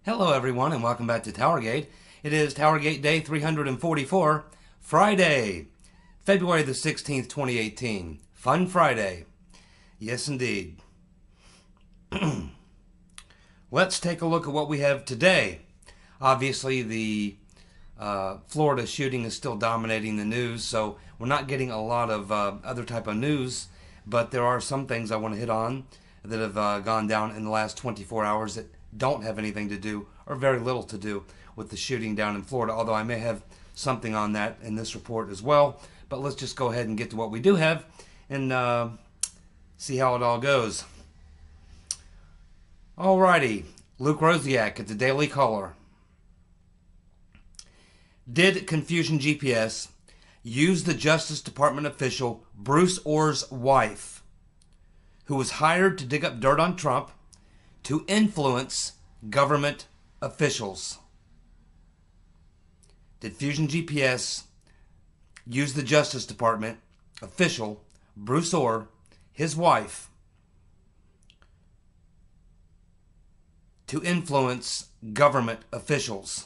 Hello everyone and welcome back to TowerGate. It is TowerGate Day 344, Friday, February the 16th, 2018. Fun Friday. Yes indeed. Let's take a look at what we have today. Obviously the Florida shooting is still dominating the news, so we're not getting a lot of other type of news, but there are some things I want to hit on that have gone down in the last 24 hours that don't have anything to do, or very little to do, with the shooting down in Florida, although I may have something on that in this report as well. But let's just go ahead and get to what we do have and see how it all goes. Alrighty, Luke Rosiak at the Daily Caller. Did Confusion GPS use the Justice Department official Bruce Ohr's wife, who was hired to dig up dirt on Trump, to influence government officials? Did Fusion GPS use the Justice Department official, Bruce Ohr, his wife, to influence government officials?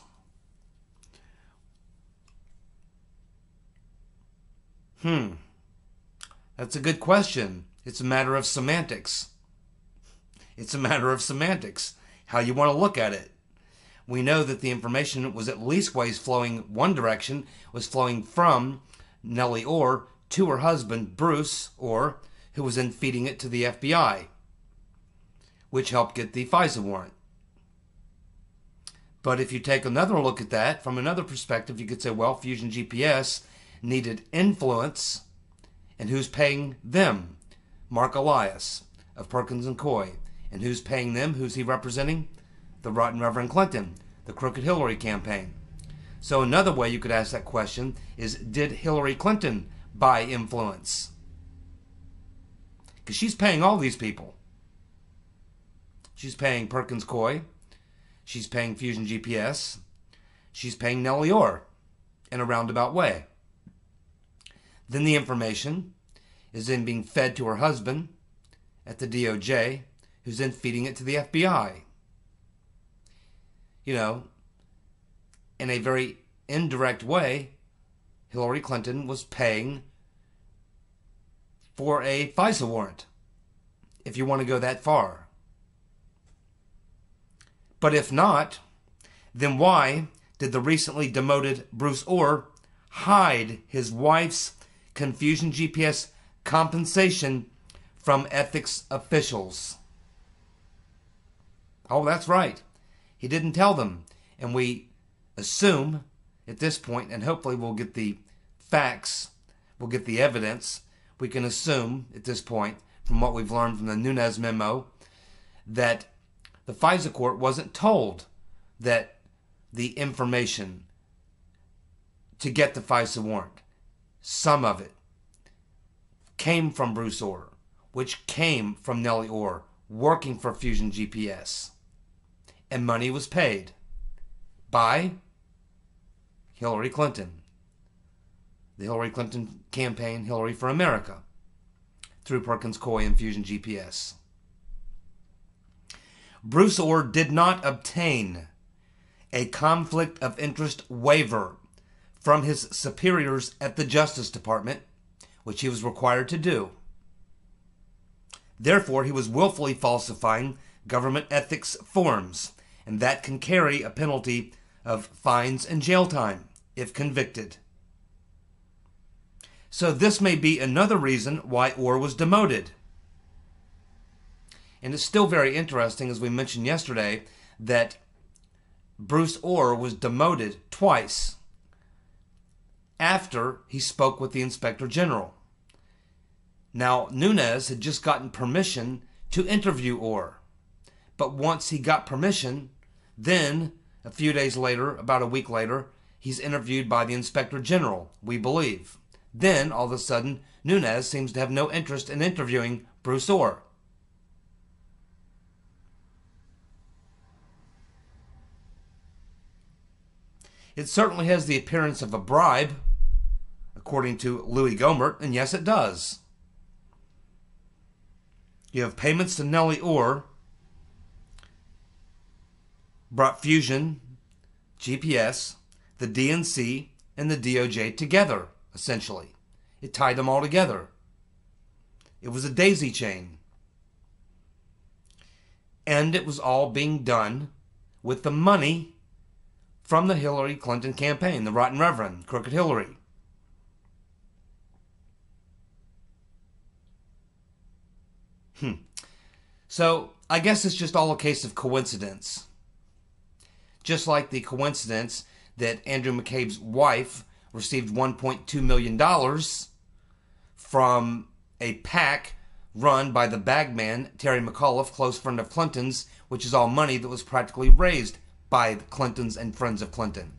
That's a good question. It's a matter of semantics. It's a matter of semantics, how you want to look at it. We know that the information was at least ways flowing one direction, was flowing from Nellie Ohr to her husband, Bruce Ohr, who was then feeding it to the FBI, which helped get the FISA warrant. But if you take another look at that from another perspective, you could say, well, Fusion GPS needed influence, and who's paying them? Mark Elias of Perkins and Coy. And who's paying them? Who's he representing? The rotten Reverend Clinton, the crooked Hillary campaign. So another way you could ask that question is, did Hillary Clinton buy influence? Because she's paying all these people. She's paying Perkins Coy. She's paying Fusion GPS. She's paying Nellie Ohr in a roundabout way. Then the information is then being fed to her husband at the DOJ, who's then feeding it to the FBI. You know, in a very indirect way, Hillary Clinton was paying for a FISA warrant, if you want to go that far. But if not, then why did the recently demoted Bruce Ohr hide his wife's Confusion GPS compensation from ethics officials? Oh, that's right. He didn't tell them. And we assume at this point, and hopefully we'll get the facts, we'll get the evidence, we can assume at this point, from what we've learned from the Nunes memo, that the FISA court wasn't told that the information to get the FISA warrant, some of it, came from Bruce Ohr, which came from Nellie Ohr, working for Fusion GPS. And money was paid by Hillary Clinton, the Hillary Clinton campaign, Hillary for America, through Perkins Coy and Fusion GPS. Bruce Ohr did not obtain a conflict of interest waiver from his superiors at the Justice Department, which he was required to do. Therefore, he was willfully falsifying government ethics forms, and that can carry a penalty of fines and jail time if convicted. So this may be another reason why Ohr was demoted. And it's still very interesting, as we mentioned yesterday, that Bruce Ohr was demoted twice after he spoke with the Inspector General. Now, Nunes had just gotten permission to interview Ohr. But once he got permission, then a few days later, about a week later, he's interviewed by the Inspector General, we believe. Then, all of a sudden, Nunes seems to have no interest in interviewing Bruce Ohr. It certainly has the appearance of a bribe, according to Louis Gohmert, and yes, it does. You have payments to Nellie Ohr, brought Fusion, GPS, the DNC, and the DOJ together, essentially. It tied them all together. It was a daisy chain. And it was all being done with the money from the Hillary Clinton campaign, the Rotten Reverend, Crooked Hillary. So, I guess it's just all a case of coincidence. Just like the coincidence that Andrew McCabe's wife received $1.2 million from a PAC run by the bagman, Terry McAuliffe, close friend of Clinton's, which is all money that was practically raised by the Clintons and friends of Clinton.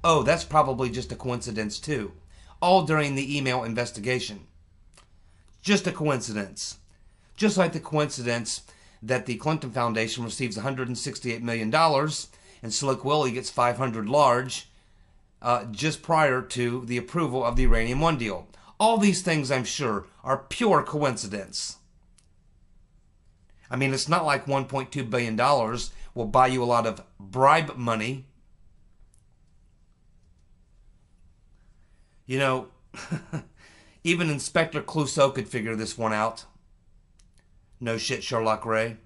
Oh, that's probably just a coincidence too. All during the email investigation. Just a coincidence. Just like the coincidence that the Clinton Foundation receives $168 million and Slick Willie gets $500 large just prior to the approval of the Uranium One deal. All these things, I'm sure, are pure coincidence. I mean, it's not like $1.2 billion will buy you a lot of bribe money. You know, even Inspector Clouseau could figure this one out. No shit, Sherlock Ray.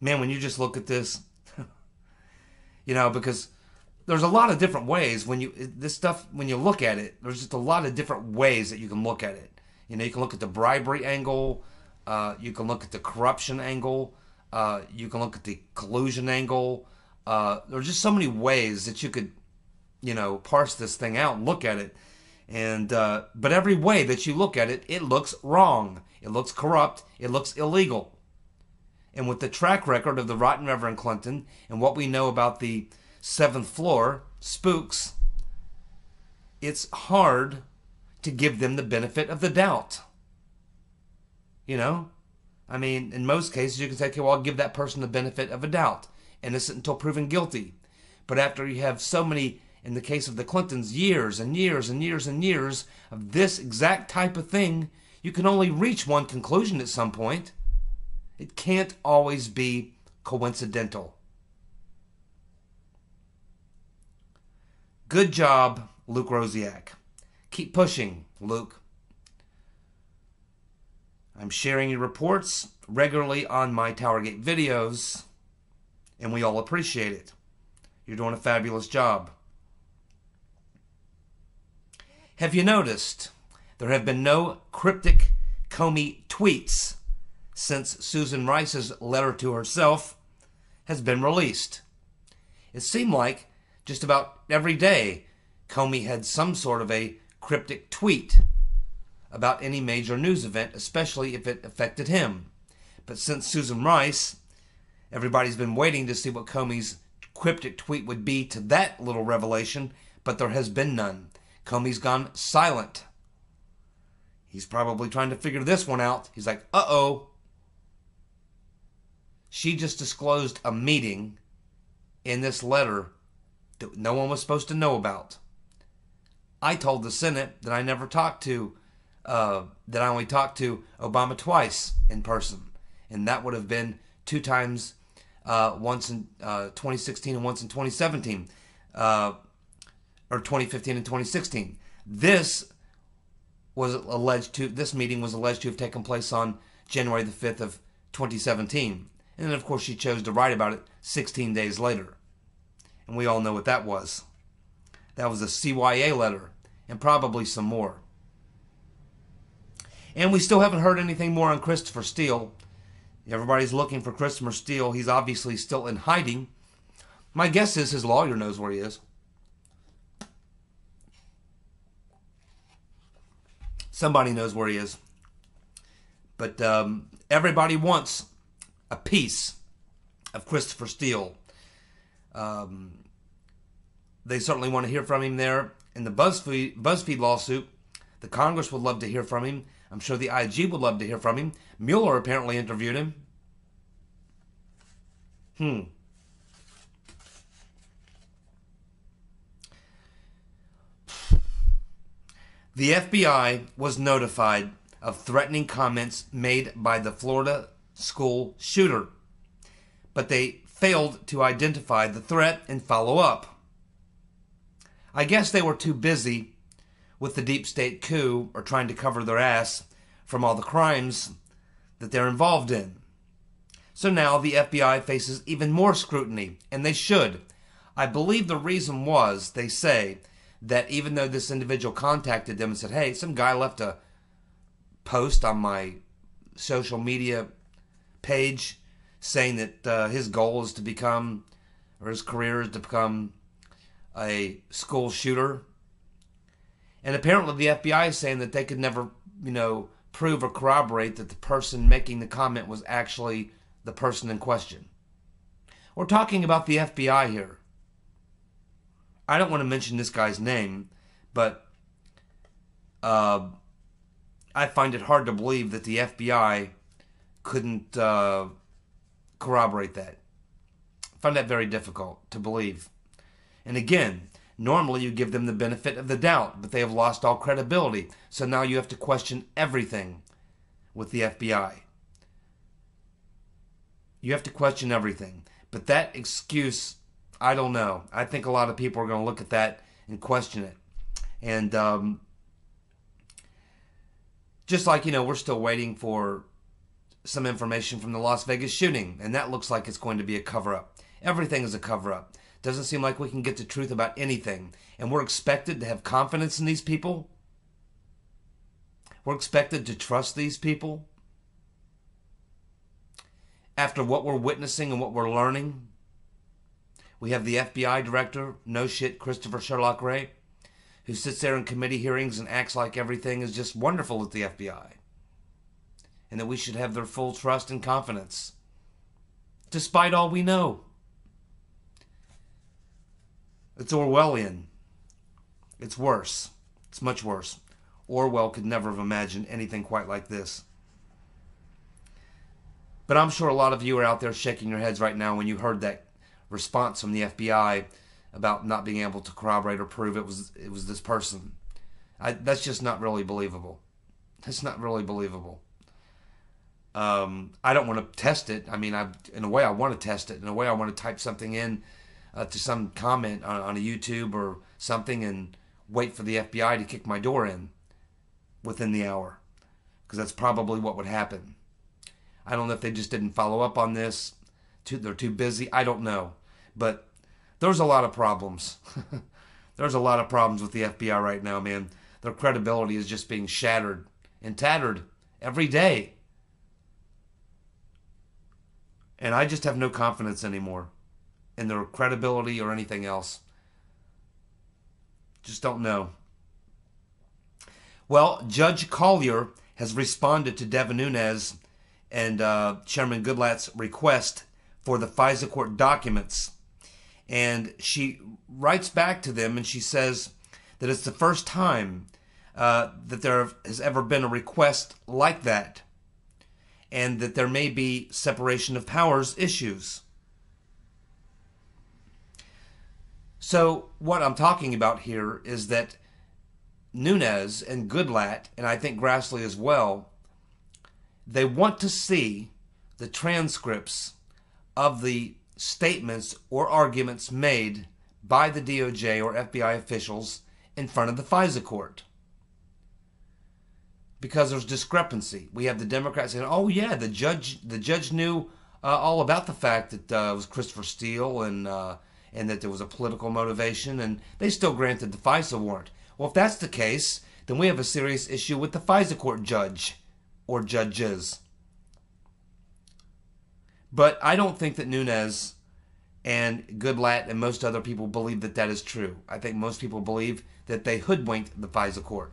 Man, when you just look at this, you know, because there's a lot of different ways when you look at it, there's just a lot of different ways that you can look at it. You know, you can look at the bribery angle, you can look at the corruption angle, you can look at the collusion angle. There's just so many ways that you could, you know, parse this thing out and look at it. And but every way that you look at it, it looks wrong. It looks corrupt. It looks illegal. And with the track record of the Rotten Reverend Clinton and what we know about the 7th floor spooks, it's hard to give them the benefit of the doubt. You know? I mean, in most cases, you can say, okay, well, I'll give that person the benefit of a doubt. Innocent until proven guilty. But after you have so many, in the case of the Clintons, years and years and years and years of this exact type of thing, you can only reach one conclusion at some point. It can't always be coincidental. Good job, Luke Rosiak. Keep pushing, Luke. I'm sharing your reports regularly on my TowerGate videos, and we all appreciate it. You're doing a fabulous job. Have you noticed there have been no cryptic Comey tweets since Susan Rice's letter to herself has been released? It seemed like just about every day Comey had some sort of a cryptic tweet about any major news event, especially if it affected him. But since Susan Rice, everybody's been waiting to see what Comey's cryptic tweet would be to that little revelation, but there has been none. Comey's gone silent. He's probably trying to figure this one out. He's like, uh-oh. She just disclosed a meeting in this letter that no one was supposed to know about. I told the Senate that I never talked to, that I only talked to Obama twice in person. And that would have been 2 times, once in 2016 and once in 2017. Or 2015 and 2016. This meeting was alleged to have taken place on January the 5th of 2017. And then, of course, she chose to write about it 16 days later. And we all know what that was. That was a CYA letter, and probably some more. And we still haven't heard anything more on Christopher Steele. Everybody's looking for Christopher Steele. He's obviously still in hiding. My guess is his lawyer knows where he is. Somebody knows where he is. But everybody wants a piece of Christopher Steele. They certainly want to hear from him there in the BuzzFeed lawsuit. The Congress would love to hear from him. I'm sure the IG would love to hear from him. Mueller apparently interviewed him. The FBI was notified of threatening comments made by the Florida school shooter. but they failed to identify the threat and follow up. I guess they were too busy with the deep state coup or trying to cover their ass from all the crimes that they're involved in. So now the FBI faces even more scrutiny, and they should. I believe the reason was, they say, that even though this individual contacted them and said, hey, some guy left a post on my social media page saying that his goal is to become, or his career is to become a school shooter. And apparently the FBI is saying that they could never, prove or corroborate that the person making the comment was actually the person in question. We're talking about the FBI here. I don't want to mention this guy's name, but I find it hard to believe that the FBI couldn't corroborate that. I find that very difficult to believe. And again, normally you give them the benefit of the doubt, but they have lost all credibility. So now you have to question everything with the FBI. You have to question everything. But that excuse, I don't know. I think a lot of people are going to look at that and question it. And just like, we're still waiting for some information from the Las Vegas shooting, and that looks like it's going to be a cover-up. Everything is a cover-up. Doesn't seem like we can get the truth about anything. And we're expected to have confidence in these people. We're expected to trust these people. After what we're witnessing and what we're learning, we have the FBI director, no shit, Christopher Sherlock Ray, who sits there in committee hearings and acts like everything is just wonderful at the FBI. And that we should have their full trust and confidence, despite all we know. It's Orwellian. It's worse. It's much worse. Orwell could never have imagined anything quite like this. But I'm sure a lot of you are out there shaking your heads right now when you heard that response from the FBI about not being able to corroborate or prove it was this person. That's just not really believable. That's not really believable. I don't want to test it. I mean, in a way I want to test it. In a way I want to type something in to some comment on a YouTube or something and wait for the FBI to kick my door in within the hour. Because that's probably what would happen. I don't know if they just didn't follow up on this. They're too busy. I don't know. But there's a lot of problems. There's a lot of problems with the FBI right now, man. Their credibility is just being shattered and tattered every day. And I just have no confidence anymore in their credibility or anything else. Just don't know. Well, Judge Collier has responded to Devin Nunes and Chairman Goodlatte's request for the FISA court documents. And she writes back to them and she says that it's the first time that there has ever been a request like that, and that there may be separation of powers issues. So what I'm talking about here is that Nunes and Goodlatte, and I think Grassley as well, they want to see the transcripts of the statements or arguments made by the DOJ or FBI officials in front of the FISA court. Because there's discrepancy. We have the Democrats saying, oh yeah, the judge knew all about the fact that it was Christopher Steele and that there was a political motivation, and they still granted the FISA warrant. Well, if that's the case, then we have a serious issue with the FISA court judge or judges. But I don't think that Nunes and Goodlatte and most other people believe that that is true. I think most people believe that they hoodwinked the FISA court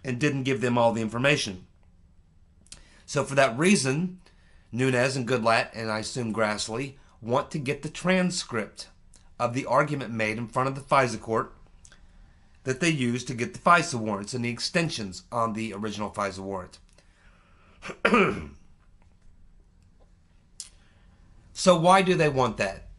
and didn't give them all the information. So for that reason, Nunes and Goodlatte, and I assume Grassley, want to get the transcript of the argument made in front of the FISA court that they used to get the FISA warrants and the extensions on the original FISA warrant. So why do they want that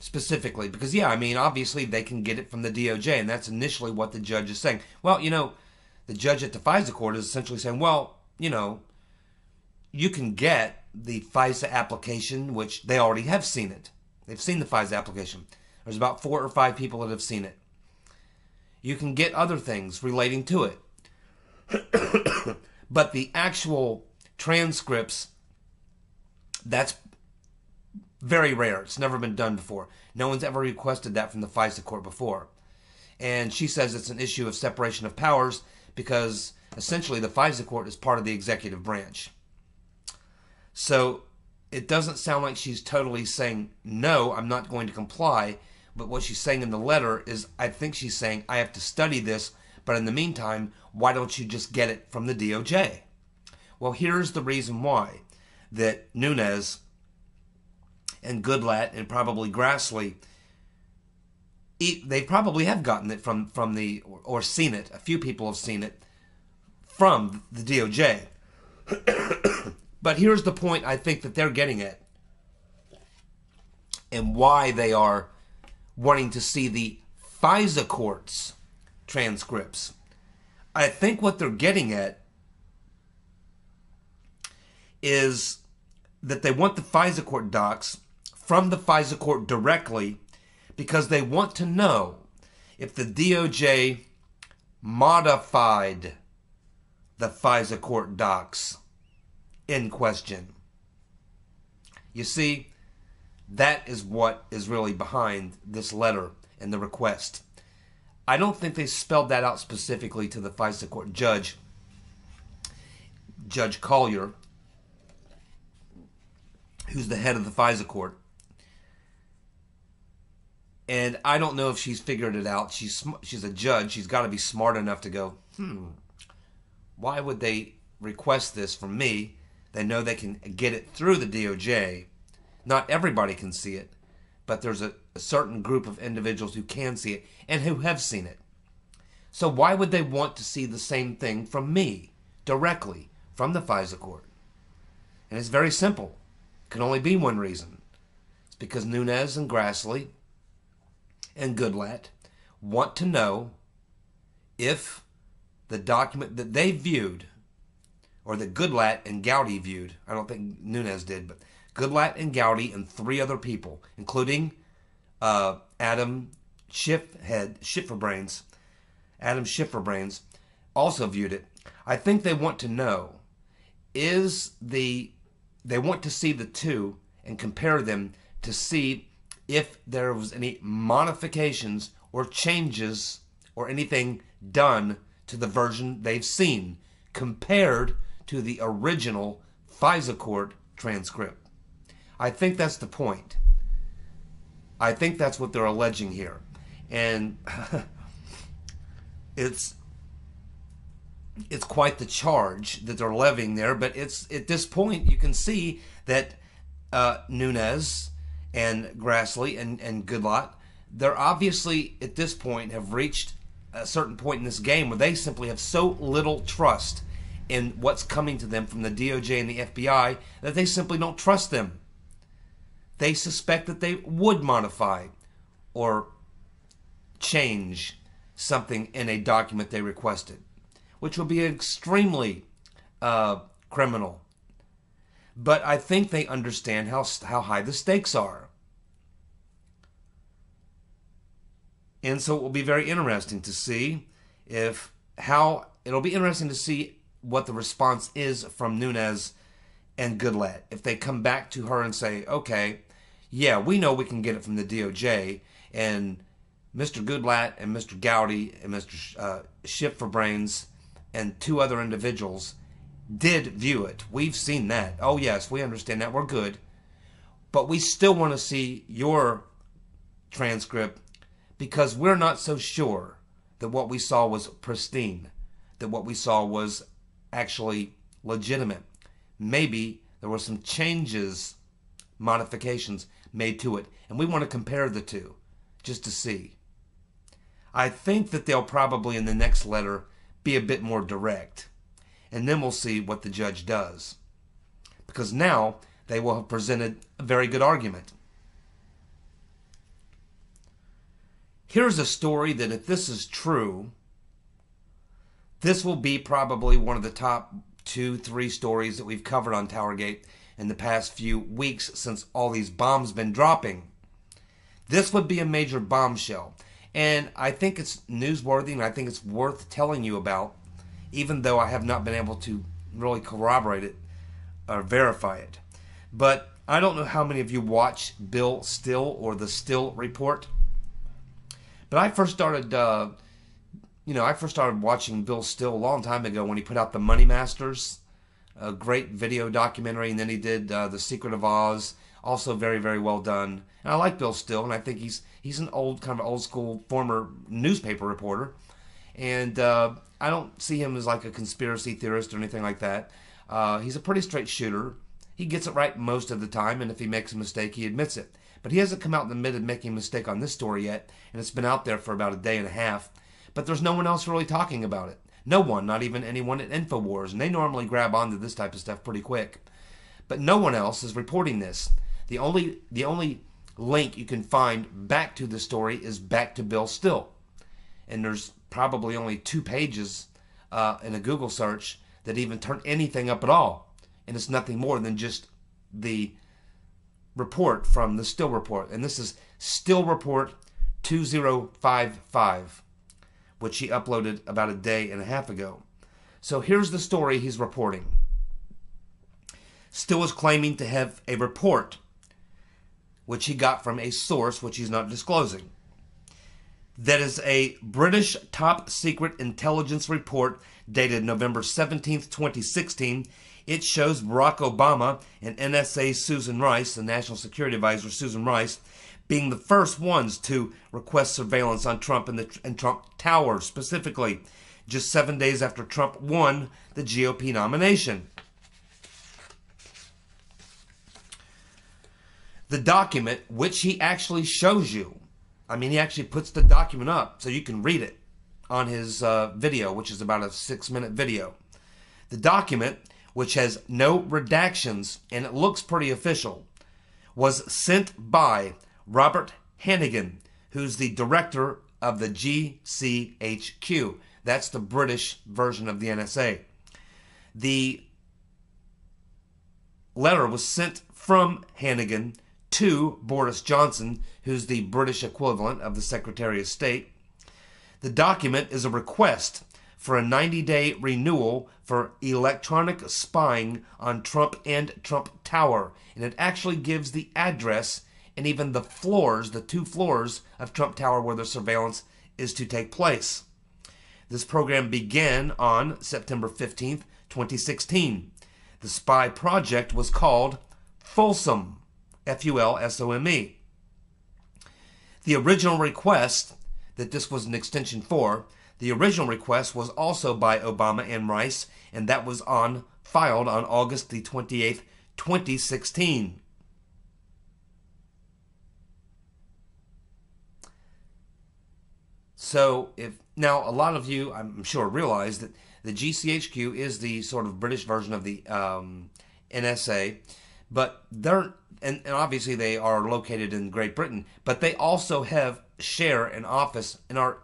specifically? Because, yeah, I mean, obviously they can get it from the DOJ, and that's initially what the judge is saying. Well, the judge at the FISA court is essentially saying, well, you can get the FISA application, which they already have seen it. They've seen the FISA application. There's about 4 or 5 people that have seen it. You can get other things relating to it. But the actual transcripts, that's very rare. It's never been done before. No one's ever requested that from the FISA court before. And she says it's an issue of separation of powers because essentially the FISA court is part of the executive branch. So it doesn't sound like she's totally saying, no, I'm not going to comply. But what she's saying in the letter is, I think she's saying, I have to study this, but in the meantime, why don't you just get it from the DOJ? Well, here's the reason why. That Nunes and Goodlatte and probably Grassley, they probably have gotten it from the, or seen it. A few people have seen it from the DOJ. But here's the point I think that they're getting at, and why they are wanting to see the FISA court's transcripts. I think what they're getting at is that they want the FISA court docs from the FISA court directly because they want to know if the DOJ modified the FISA court docs in question. You see, that is what is really behind this letter and the request. I don't think they spelled that out specifically to the FISA court judge, Judge Collier, who's the head of the FISA court. And I don't know if she's figured it out. She's a judge. She's got to be smart enough to go, why would they request this from me? They know they can get it through the DOJ. Not everybody can see it, but there's a certain group of individuals who can see it and who have seen it. So why would they want to see the same thing from me, directly, from the FISA court? And it's very simple. It can only be one reason. It's because Nunes and Grassley and Goodlatte want to know if the document that they viewed, or that Goodlatte and Gowdy viewed, I don't think Nunes did, but Goodlatte and Gowdy and 3 other people, including Adam Schifferbrains, also viewed it. I think they want to know, they want to see the two and compare them to see if there was any modifications or changes or anything done to the version they've seen compared to the original FISA court transcript. I think that's the point. I think that's what they're alleging here. And it's quite the charge that they're levying there, but it's at this point you can see that Nunes and Grassley and Goodlatte, they're obviously at this point have reached a certain point in this game where they simply have so little trust in what's coming to them from the DOJ and the FBI that they simply don't trust them. They suspect that they would modify or change something in a document they requested, which would be extremely criminal. But I think they understand how high the stakes are. And so it will be very interesting to see it'll be interesting to see what the response is from Nunes and Goodlatte. If they come back to her and say, okay, yeah, we know we can get it from the DOJ, and Mr. Goodlatte and Mr. Gowdy and Mr. Schifferbrains and 2 other individuals did view it. We've seen that. Oh, yes, we understand that. We're good. But we still want to see your transcript because we're not so sure that what we saw was pristine, that what we saw was actually legitimate. Maybe there were some changes, modifications made to it, and we want to compare the two just to see. I think that they'll probably in the next letter be a bit more direct, and then we'll see what the judge does, because now they will have presented a very good argument. Here's a story that if this is true, this will be probably one of the top 2-3 stories that we've covered on TowerGate in the past few weeks since all these bombs been dropping. This would be a major bombshell. And I think it's newsworthy, and I think it's worth telling you about, even though I have not been able to really corroborate it or verify it. But I don't know how many of you watch Bill Still or the Still Report. But I first started, watching Bill Still a long time ago when he put out the Money Masters, a great video documentary, and then he did The Secret of Oz, also very, very well done. And I like Bill Still, and I think he's an old school former newspaper reporter, and I don't see him as like a conspiracy theorist or anything like that. He's a pretty straight shooter. He gets it right most of the time, and if he makes a mistake, he admits it. But he hasn't come out and admitted making a mistake on this story yet, and it's been out there for about a day and a half. But there's no one else really talking about it. No one, not even anyone at InfoWars, and they normally grab onto this type of stuff pretty quick. But no one else is reporting this. The only link you can find back to the story is back to Bill Still. And there's probably only 2 pages in a Google search that even turn anything up at all. And it's nothing more than just the report from the Still Report. And this is Still Report 2055, which he uploaded about a day and a half ago. So here's the story he's reporting. Still is claiming to have a report which he got from a source which he's not disclosing. That is a British top secret intelligence report dated November 17th, 2016. It shows Barack Obama and NSA Susan Rice, the National Security Advisor Susan Rice, being the first ones to request surveillance on Trump and Trump Tower, specifically just 7 days after Trump won the GOP nomination. The document, which he actually shows you, he actually puts the document up so you can read it on his video, which is about a 6-minute video. The document, which has no redactions and it looks pretty official, was sent by Robert Hannigan, who's the director of the GCHQ. That's the British version of the NSA. The letter was sent from Hannigan to Boris Johnson, who's the British equivalent of the Secretary of State. The document is a request for a 90-day renewal for electronic spying on Trump and Trump Tower. And it actually gives the address and even the floors, the 2 floors of Trump Tower where the surveillance is to take place. This program began on September 15th, 2016. The spy project was called Fulsome, Fulsome. The original request that this was an extension for, the original request was also by Obama and Rice, and that was filed on August the 28th, 2016. So, now a lot of you, I'm sure, realize that the GCHQ is the sort of British version of the NSA, but and obviously they are located in Great Britain, but they also share an office and are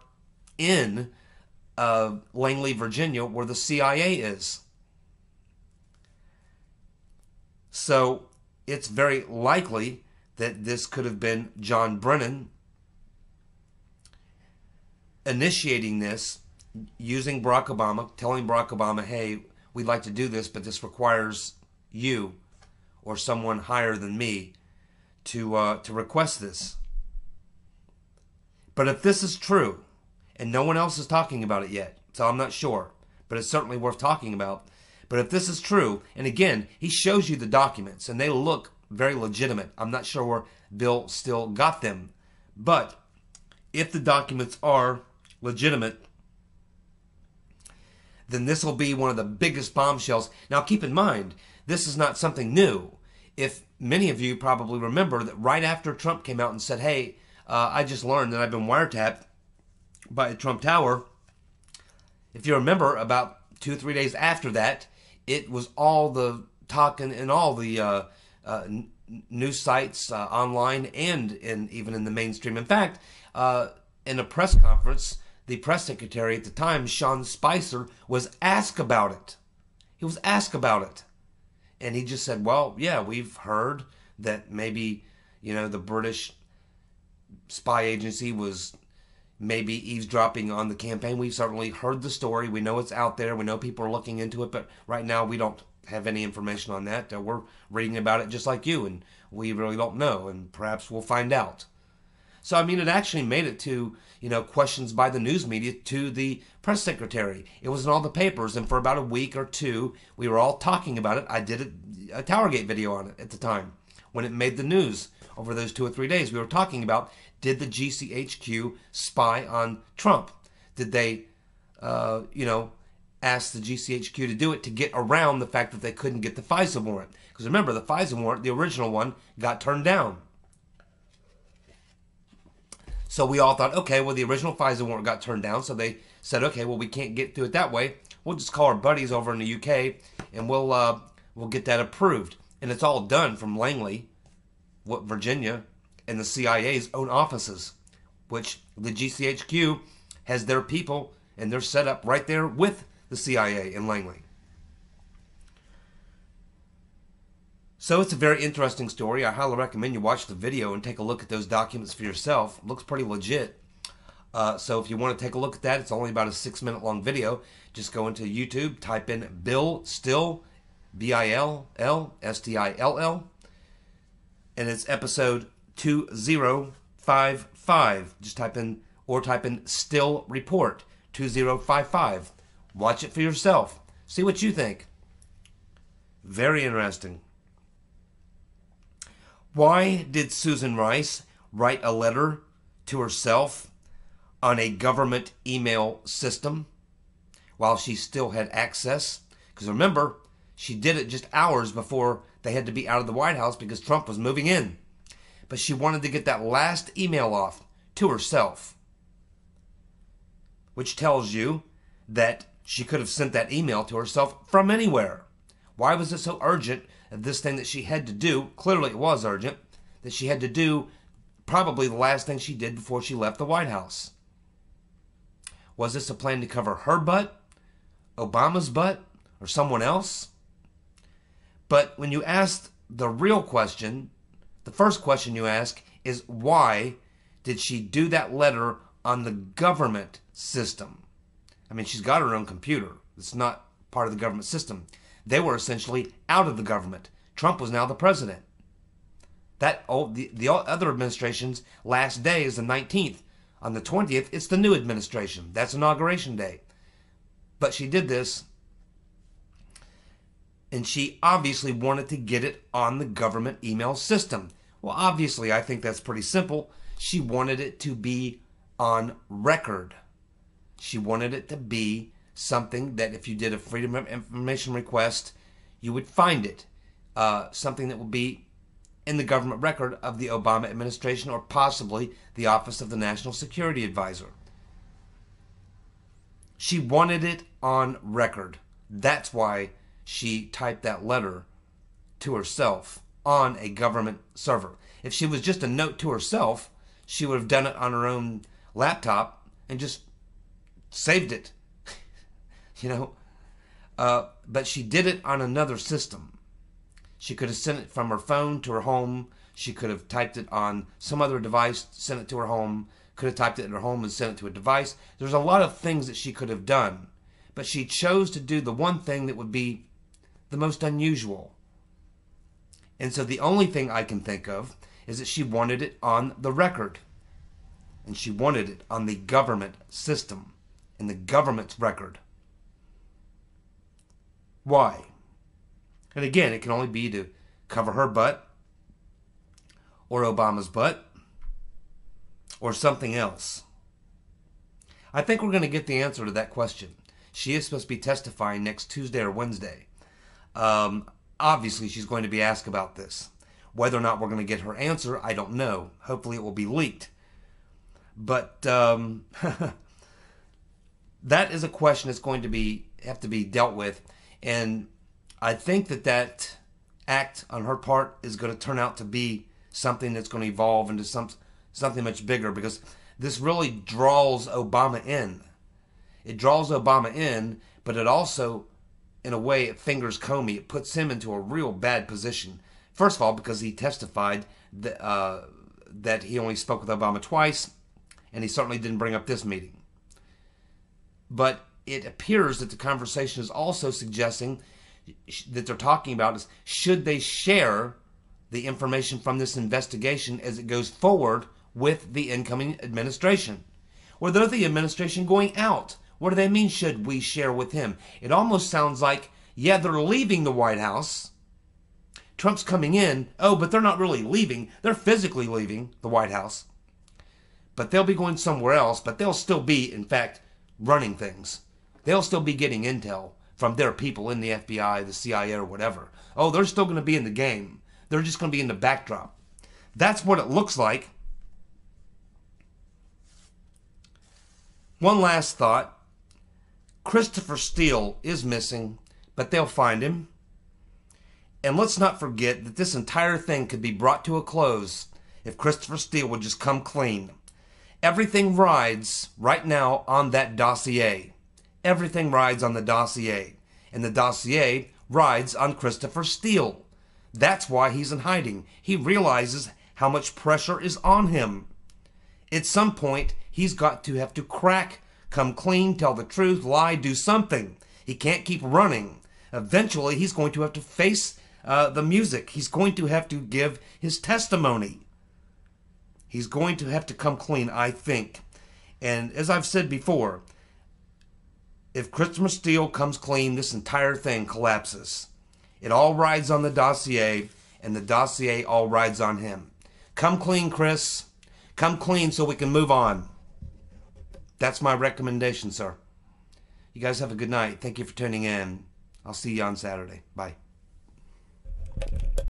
in Langley, Virginia, where the CIA is. So it's very likely that this could have been John Brennan initiating this, using Barack Obama, telling Barack Obama, hey, we'd like to do this, but this requires you or someone higher than me to request this. But if this is true, and no one else is talking about it yet, so I'm not sure, but it's certainly worth talking about. But if this is true, and again, he shows you the documents, and they look very legitimate. I'm not sure where Bill Still got them. But if the documents are legitimate, then this will be one of the biggest bombshells. Now keep in mind, this is not something new. If many of you probably remember that right after Trump came out and said, hey, I just learned that I've been wiretapped by Trump Tower. If you remember, about 2 or 3 days after that, it was all the talk in all the news sites online and even in the mainstream. In fact, in a press conference, the press secretary at the time, Sean Spicer, was asked about it. He was asked about it. And he just said, well, yeah, we've heard that maybe, the British spy agency was maybe eavesdropping on the campaign. We've certainly heard the story. We know it's out there. We know people are looking into it, but right now we don't have any information on that. We're reading about it just like you, and we really don't know, and perhaps we'll find out. So, it actually made it to, questions by the news media to the press secretary. It was in all the papers, and for about a week or two, we were all talking about it. I did a TowerGate video on it at the time. When it made the news over those 2 or 3 days, we were talking about, did the GCHQ spy on Trump? Did they, ask the GCHQ to do it to get around the fact that they couldn't get the FISA warrant? Because remember, the FISA warrant, the original one, got turned down. So we all thought, okay, well, the original FISA warrant got turned down, so they said, okay, well, we can't get through it that way. We'll just call our buddies over in the UK, and we'll get that approved. And it's all done from Langley, Virginia, and the CIA's own offices, which the GCHQ has their people, and they're set up right there with the CIA in Langley. So it's a very interesting story. I highly recommend you watch the video and take a look at those documents for yourself. It looks pretty legit. So if you want to take a look at that, it's only about a 6-minute long video. Just go into YouTube, type in Bill Still, Bill, and it's episode 2055. Just type in Still Report 2055. Watch it for yourself. See what you think. Very interesting. Why did Susan Rice write a letter to herself on a government email system while she still had access? Because remember, she did it just hours before they had to be out of the White House because Trump was moving in. But she wanted to get that last email off to herself, which tells you that she could have sent that email to herself from anywhere. Why was it so urgent, this thing that she had to do? Clearly it was urgent, that she had to do probably the last thing she did before she left the White House. Was this a plan to cover her butt, Obama's butt, or someone else? But when you ask the real question, the first question you ask is, why did she do that letter on the government system? She's got her own computer. It's not part of the government system. They were essentially out of the government. Trump was now the president. The other administration's last day is the 19th. On the 20th, it's the new administration. That's Inauguration Day. But she did this, and she obviously wanted to get it on the government email system. Well, obviously, I think that's pretty simple. She wanted it to be on record. She wanted it to be something that if you did a Freedom of Information request, you would find it. Something that would be in the government record of the Obama administration or possibly the Office of the National Security Advisor. She wanted it on record. That's why she typed that letter to herself on a government server. If she was just a note to herself, she would have done it on her own laptop and just saved it. But she did it on another system. She could have sent it from her phone to her home. She could have typed it on some other device, sent it to her home, could have typed it in her home and sent it to a device. There's a lot of things that she could have done. But she chose to do the one thing that would be the most unusual. And so the only thing I can think of is that she wanted it on the record. And she wanted it on the government system, in the government's record. Why? And again, it can only be to cover her butt, or Obama's butt, or something else. I think we're going to get the answer to that question. She is supposed to be testifying next Tuesday or Wednesday. Obviously, she's going to be asked about this. Whether or not we're going to get her answer, I don't know. Hopefully it will be leaked. But that is a question that's going to have to be dealt with. And I think that act on her part is going to turn out to be something that's going to evolve into something much bigger, because this really draws Obama in. It draws Obama in, but it also in a way, it fingers Comey. It puts him into a real bad position. First of all, because he testified that he only spoke with Obama twice, and he certainly didn't bring up this meeting. But it appears that the conversation is also suggesting that they're talking about is, should they share the information from this investigation as it goes forward with the incoming administration? Or they're the administration going out. What do they mean, should we share with him? It almost sounds like, yeah, they're leaving the White House. Trump's coming in. Oh, but they're not really leaving. They're physically leaving the White House. But they'll be going somewhere else. But they'll still be, in fact, running things. They'll still be getting intel from their people in the FBI, the CIA, or whatever. Oh, they're still going to be in the game. They're just going to be in the backdrop. That's what it looks like. One last thought. Christopher Steele is missing, but they'll find him. And let's not forget that this entire thing could be brought to a close if Christopher Steele would just come clean. Everything rides right now on that dossier. Everything rides on the dossier. And the dossier rides on Christopher Steele. That's why he's in hiding. He realizes how much pressure is on him. At some point, he's got to have to crack, come clean, tell the truth, lie, do something. He can't keep running. Eventually, he's going to have to face the music. He's going to have to give his testimony. He's going to have to come clean, I think. And as I've said before, if Christopher Steele comes clean, this entire thing collapses. It all rides on the dossier, and the dossier all rides on him. Come clean, Chris. Come clean so we can move on. That's my recommendation, sir. You guys have a good night. Thank you for tuning in. I'll see you on Saturday. Bye.